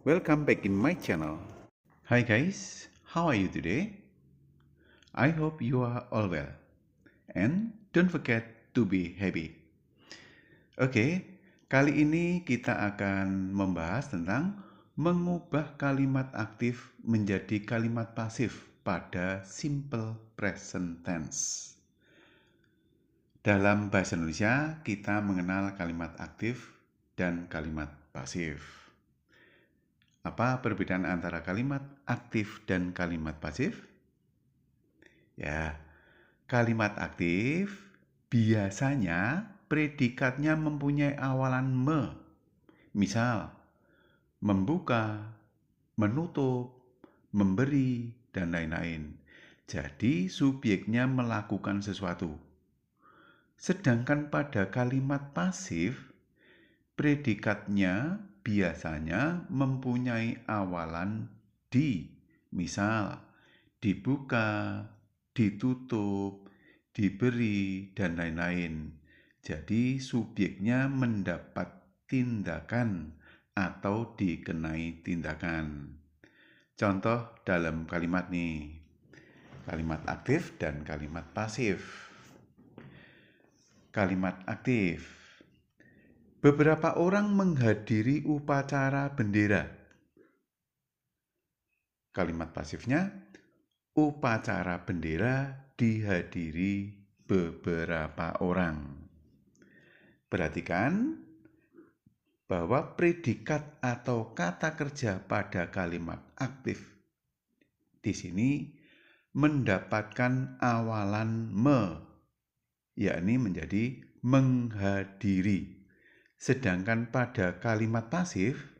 Welcome back in my channel. Hi guys, how are you today? I hope you are all well. And don't forget to be happy. Oke, kali ini kita akan membahas tentang mengubah kalimat aktif menjadi kalimat pasif pada simple present tense. Dalam bahasa Indonesia, kita mengenal kalimat aktif dan kalimat pasif. Apa perbedaan antara kalimat aktif dan kalimat pasif? Ya, kalimat aktif biasanya predikatnya mempunyai awalan me. Misal, membuka, menutup, memberi, dan lain-lain. Jadi, subjeknya melakukan sesuatu. Sedangkan pada kalimat pasif, predikatnya biasanya mempunyai awalan di. Misal, dibuka, ditutup, diberi, dan lain-lain. Jadi, subjeknya mendapat tindakan atau dikenai tindakan. Contoh dalam kalimat nih, kalimat aktif dan kalimat pasif. Kalimat aktif. Beberapa orang menghadiri upacara bendera. Kalimat pasifnya, upacara bendera dihadiri beberapa orang. Perhatikan bahwa predikat atau kata kerja pada kalimat aktif di sini mendapatkan awalan me, yakni menjadi menghadiri. Sedangkan pada kalimat pasif,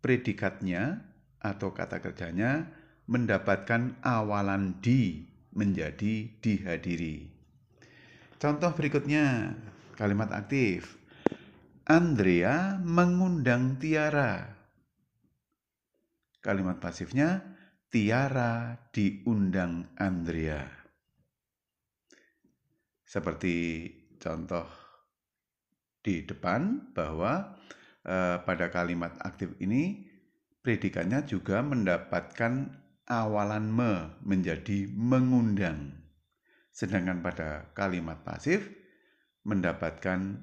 predikatnya atau kata kerjanya mendapatkan awalan di menjadi dihadiri. Contoh berikutnya, kalimat aktif. Andrea mengundang Tiara. Kalimat pasifnya, Tiara diundang Andrea. Seperti contoh di depan bahwa pada kalimat aktif ini predikatnya juga mendapatkan awalan me menjadi mengundang. Sedangkan pada kalimat pasif mendapatkan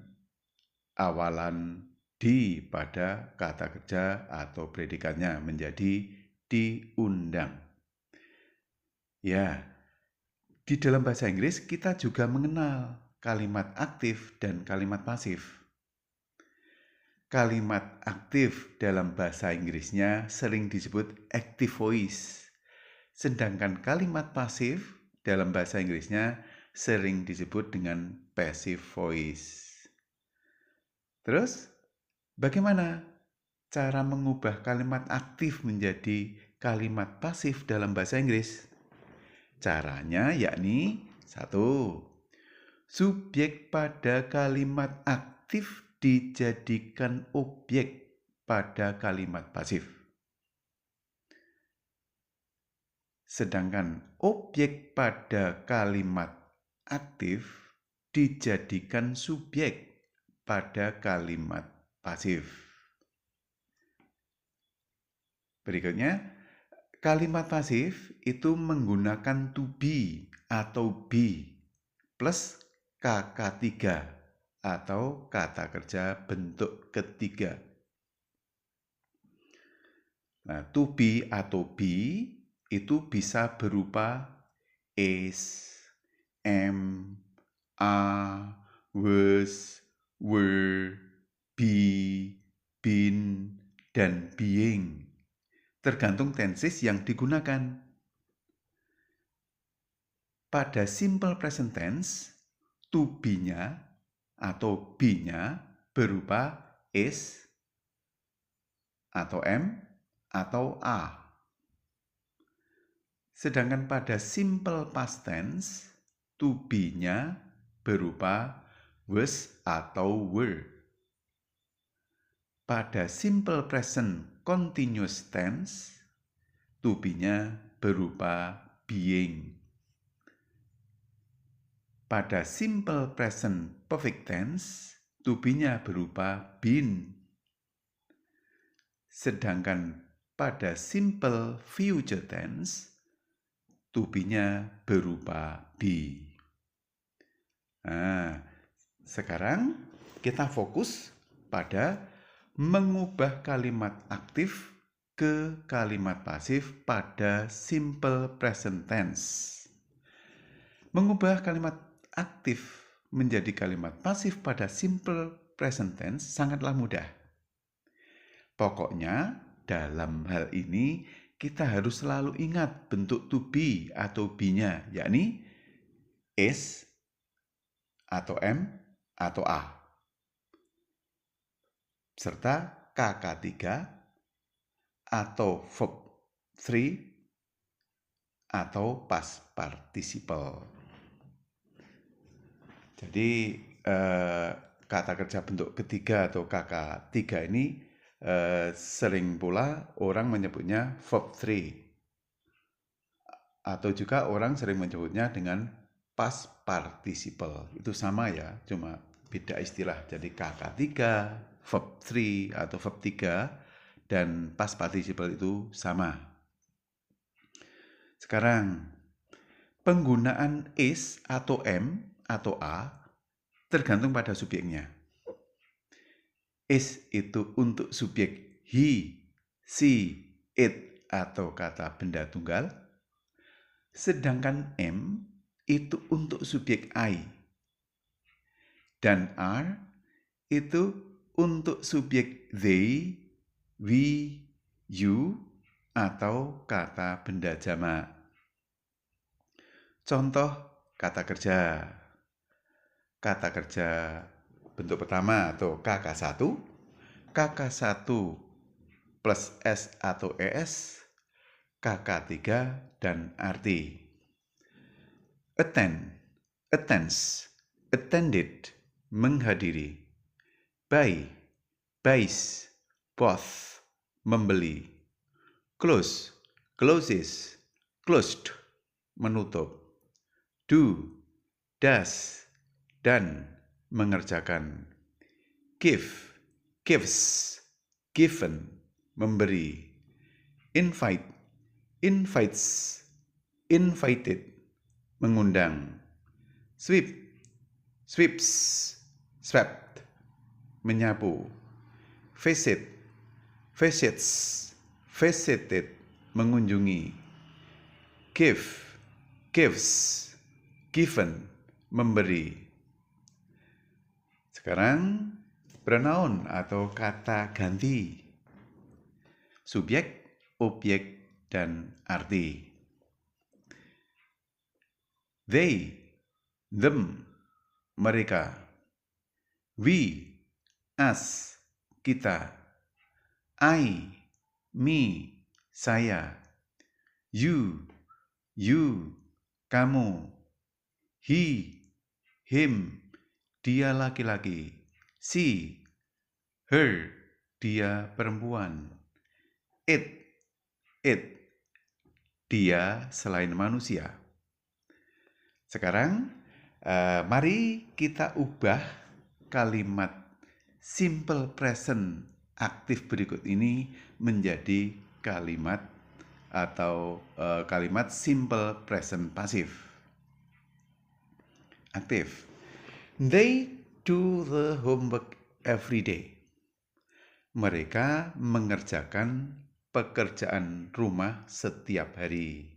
awalan di pada kata kerja atau predikatnya menjadi diundang. Ya, di dalam bahasa Inggris kita juga mengenal kalimat aktif dan kalimat pasif. Kalimat aktif dalam bahasa Inggrisnya sering disebut active voice. Sedangkan kalimat pasif dalam bahasa Inggrisnya sering disebut dengan passive voice. Terus, bagaimana cara mengubah kalimat aktif menjadi kalimat pasif dalam bahasa Inggris? Caranya yakni 1. Subjek pada kalimat aktif dijadikan objek pada kalimat pasif. Sedangkan objek pada kalimat aktif dijadikan subjek pada kalimat pasif. Berikutnya, kalimat pasif itu menggunakan to be atau be plus KK3 atau kata kerja bentuk ketiga. Nah, to be atau be itu bisa berupa is, am, are, was, were, be, been, dan being. Tergantung tenses yang digunakan. Pada simple present tense, to be-nya atau be-nya berupa is atau am atau are. Sedangkan pada simple past tense, to be-nya berupa was atau were. Pada simple present continuous tense, to be-nya berupa being. Pada simple present perfect tense, to be-nya berupa been. Sedangkan pada simple future tense, to be-nya berupa be. Nah, sekarang kita fokus pada mengubah kalimat aktif ke kalimat pasif pada simple present tense. Mengubah kalimat aktif menjadi kalimat pasif pada simple present tense sangatlah mudah. Pokoknya dalam hal ini kita harus selalu ingat bentuk to be atau be-nya, yakni is atau am atau a, serta KK3 atau verb 3 atau past participle. Jadi kata kerja bentuk ketiga atau KK3 ini sering pula orang menyebutnya verb 3 atau juga orang sering menyebutnya dengan past participle. Itu sama ya, cuma beda istilah. Jadi KK3, verb 3 atau verb 3 dan past participle itu sama. Sekarang penggunaan is atau am atau a tergantung pada subjeknya. Is itu untuk subjek he, she, it atau kata benda tunggal. Sedangkan am itu untuk subjek I. Dan are itu untuk subjek they, we, you atau kata benda jamak. Contoh kata kerja. Kata kerja bentuk pertama atau KK1, KK1 plus S atau ES, KK3 dan arti. Attend, attends, attended, menghadiri. Buy, buys, both, membeli. Close, closes, closed, menutup. Do, does, dan mengerjakan. Give, gives, given, memberi. Invite, invites, invited, mengundang. Sweep, sweeps, swept, menyapu. Visit, visits, visited, mengunjungi. Give, gives, given, memberi. Sekarang pronoun atau kata ganti. Subjek, objek, dan arti. They, them, mereka. We, us, kita. I, me, saya. You, kamu. He, him, dia laki-laki. She, her, dia perempuan. It, dia selain manusia. Sekarang, mari kita ubah kalimat simple present aktif berikut ini menjadi kalimat atau kalimat simple present pasif. Aktif. They do the homework every day. Mereka mengerjakan pekerjaan rumah setiap hari.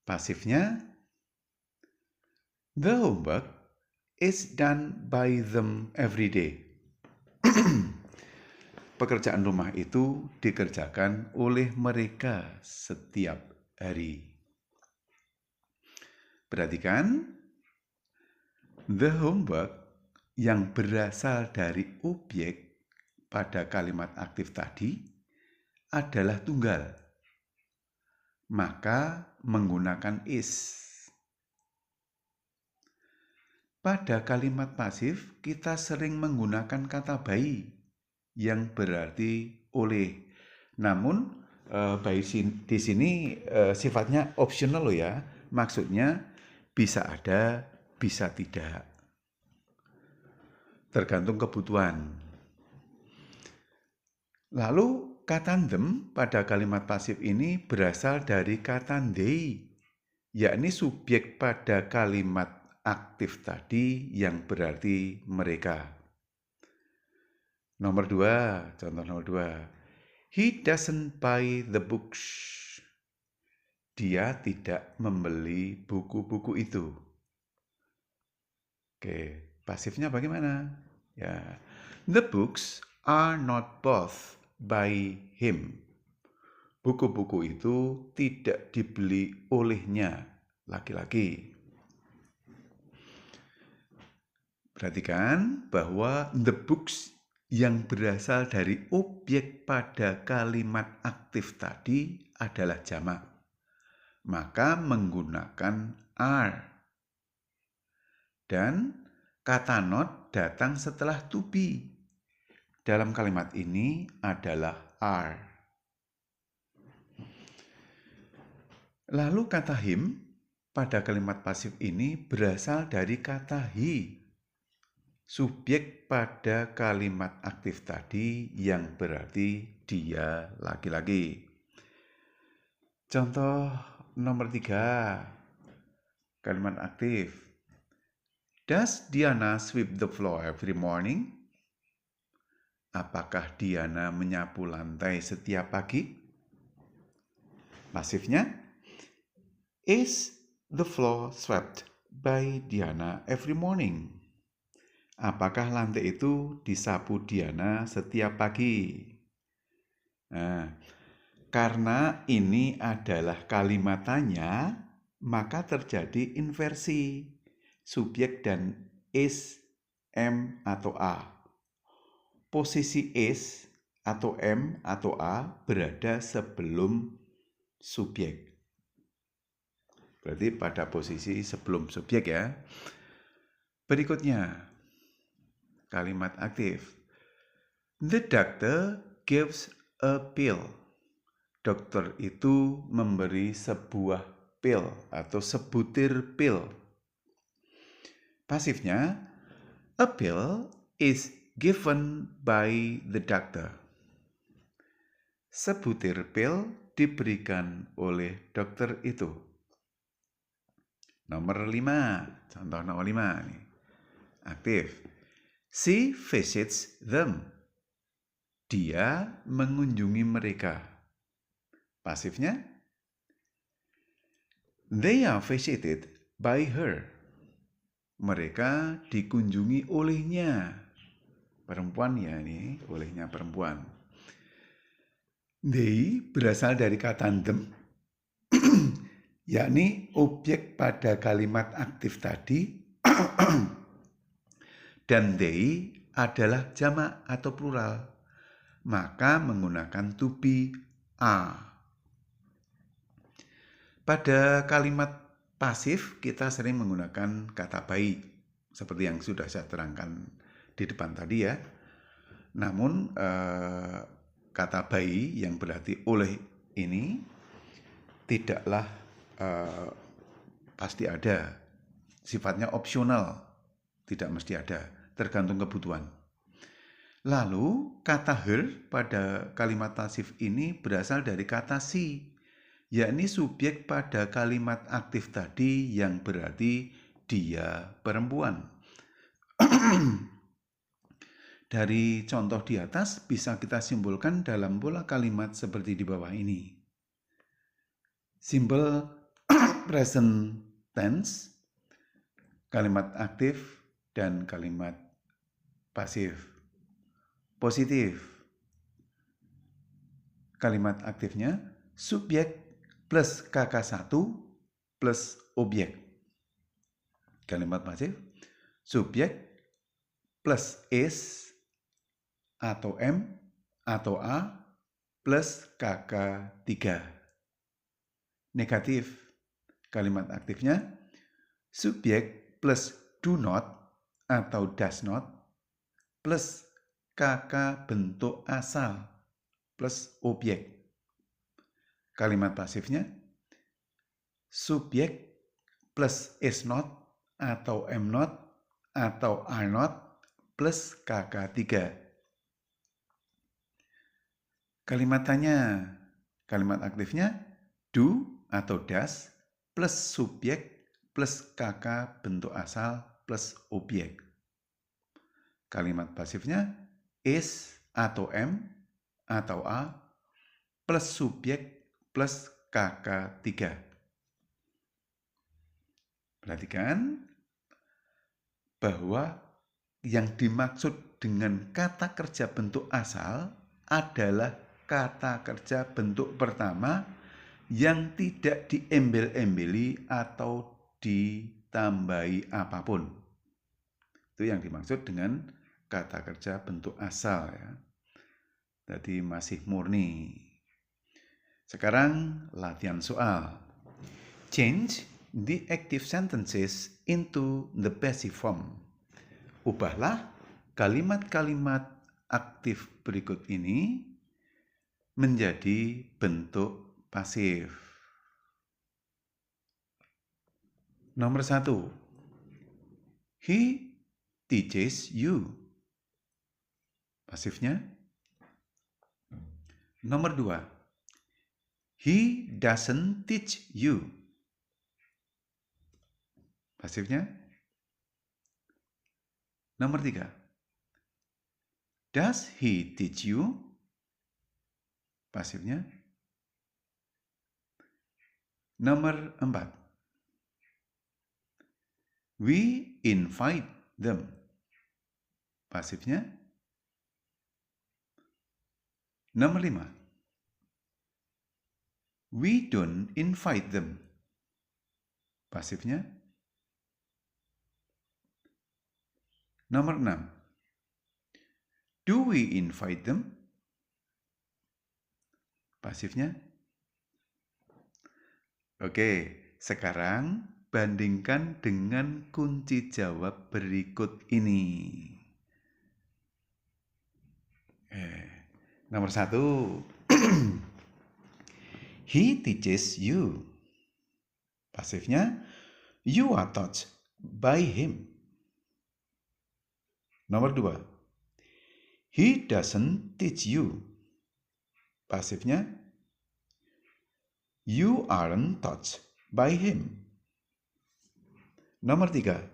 Pasifnya, the homework is done by them every day. Pekerjaan rumah itu dikerjakan oleh mereka setiap hari. Perhatikan, the homework yang berasal dari objek pada kalimat aktif tadi adalah tunggal. Maka menggunakan is. Pada kalimat pasif, kita sering menggunakan kata by yang berarti oleh. Namun, by di sini sifatnya optional loh ya. Maksudnya bisa ada, bisa tidak. Tergantung kebutuhan. Lalu kata them pada kalimat pasif ini berasal dari kata they, yakni subjek pada kalimat aktif tadi yang berarti mereka. Nomor 2, contoh nomor 2. He doesn't buy the books. Dia tidak membeli buku-buku itu. Oke, pasifnya bagaimana? Ya, the books are not bought by him. Buku-buku itu tidak dibeli olehnya, laki-laki. Perhatikan bahwa the books yang berasal dari objek pada kalimat aktif tadi adalah jamak. Maka menggunakan are. Dan kata not datang setelah to be. Dalam kalimat ini adalah are. Lalu kata him pada kalimat pasif ini berasal dari kata he. Subjek pada kalimat aktif tadi yang berarti dia laki-laki. Contoh nomor 3. Kalimat aktif. Does Diana sweep the floor every morning? Apakah Diana menyapu lantai setiap pagi? Pasifnya, is the floor swept by Diana every morning? Apakah lantai itu disapu Diana setiap pagi? Nah, karena ini adalah kalimat tanya, maka terjadi inversi subjek dan is, am, atau a. Posisi is atau am atau a berada sebelum subjek. Berarti pada posisi sebelum subjek ya. Berikutnya, kalimat aktif. The doctor gives a pill. Dokter itu memberi sebuah pil atau sebutir pil. Pasifnya, a pill is given by the doctor. Sebutir pil diberikan oleh dokter itu. Nomor 5, contoh nomor 5 nih. Aktif. She visits them. Dia mengunjungi mereka. Pasifnya, they are visited by her. Mereka dikunjungi olehnya. Perempuan ya ini, olehnya perempuan. They berasal dari kata them, yakni objek pada kalimat aktif tadi, dan they adalah jamak atau plural. Maka menggunakan to be are. Pada kalimat pasif kita sering menggunakan kata by, seperti yang sudah saya terangkan di depan tadi ya. Namun kata by yang berarti oleh ini tidaklah pasti ada. Sifatnya opsional, tidak mesti ada, tergantung kebutuhan. Lalu kata her pada kalimat pasif ini berasal dari kata she, yakni subjek pada kalimat aktif tadi yang berarti dia perempuan. Dari contoh di atas bisa kita simpulkan dalam pola kalimat seperti di bawah ini. Simple present tense, kalimat aktif, dan kalimat pasif. Positif. Kalimat aktifnya subjek plus KK1 plus objek. Kalimat pasif, subjek plus is atau m atau a plus KK3. Negatif. Kalimat aktifnya, subjek plus do not atau does not plus KK bentuk asal plus objek. Kalimat pasifnya, subjek plus is not atau am not atau are not plus KK3. Kalimat tanya, kalimat aktifnya do atau does plus subjek plus kakak bentuk asal plus objek. Kalimat pasifnya is atau am atau a plus subjek plus kakak 3. Perhatikan bahwa yang dimaksud dengan kata kerja bentuk asal adalah kata kerja bentuk pertama yang tidak diembel-embeli atau ditambahi apapun. Itu yang dimaksud dengan kata kerja bentuk asal ya. Jadi masih murni. Sekarang latihan soal. Change the active sentences into the passive form. Ubahlah kalimat-kalimat aktif berikut ini menjadi bentuk pasif. Nomor 1. He teaches you. Pasifnya. Nomor 2. He doesn't teach you. Pasifnya. Nomor 3. Does he teach you? Pasifnya. Nomor 4. We invite them. Pasifnya. Nomor 5. We don't invite them. Pasifnya. Nomor 6. Do we invite them? Pasifnya. Oke, sekarang bandingkan dengan kunci jawab berikut ini. Nomor 1. He teaches you. Pasifnya, you are taught by him. Nomor 2. He doesn't teach you. Pasifnya, you aren't taught by him. Nomor 3.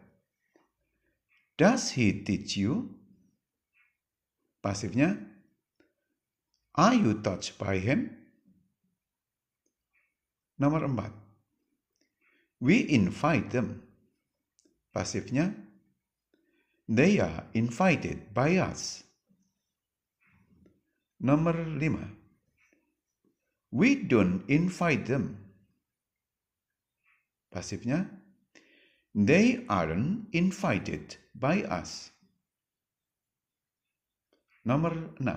Does he teach you? Pasifnya, are you taught by him? Nomor 4. We invite them. Pasifnya, they are invited by us. Nomor 5. We don't invite them. Pasifnya, they aren't invited by us. Nomor 6.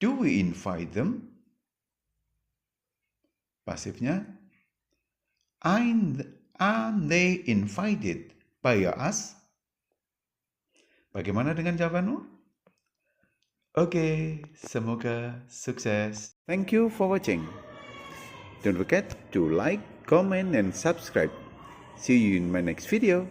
Do we invite them? Pasifnya, are they invited by us? Bagaimana dengan jawabanmu? Oke, semoga sukses. Thank you for watching. Don't forget to like, comment, and subscribe. See you in my next video.